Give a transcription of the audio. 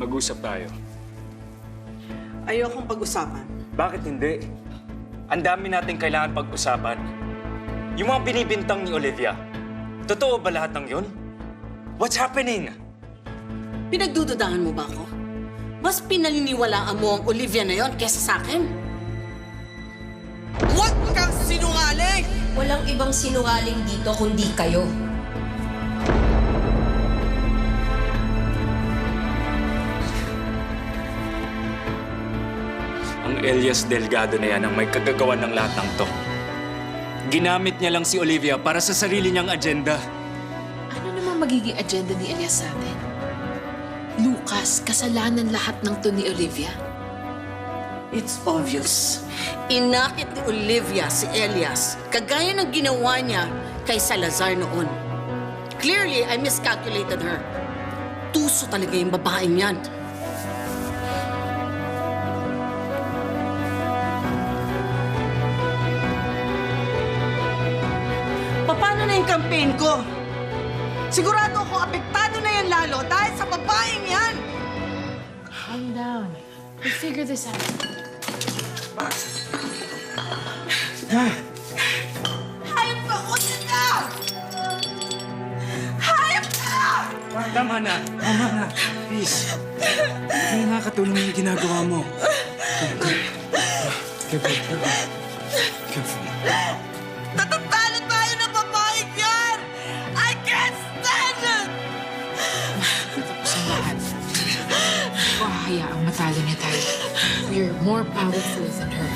Mag-usap tayo. Ayokong pag-usapan. Bakit hindi? Ang dami nating kailangan pag-usapan. Yung mga binibintang ni Olivia, totoo ba lahat ng yun? What's happening? Pinagdududahan mo ba ako? Mas pinaniniwalaan mo ang Olivia na yon kesa sa akin. Huwag kang sinungaling! Walang ibang sinungaling dito kundi kayo. Ang Elias Delgado na yan ang may kagagawan ng lahat ng to. Ginamit niya lang si Olivia para sa sarili niyang agenda. Ano naman magiging agenda ni Elias sa atin? Lucas, kasalanan lahat ng to ni Olivia. It's obvious. Inakit ni Olivia si Elias, kagaya ng ginawa niya kay Salazar noon. Clearly, I miscalculated her. Tuso talaga yung babaeng yan. Paano na yung campaign ko? Sigurado ako apektado na yan lalo dahil sa babaeng yan! Calm down. We'll figure this out. Hayop ka, kunin ka! Hayop ka! Tama na! Tama na! Please! Hindi nakakatulong yung ginagawa mo. Careful. Natatalo tayo ng babaeng yan! I can't stand it! Tapos ang lahat. Hahayaang matalo niya tayo. We're more powerful than her.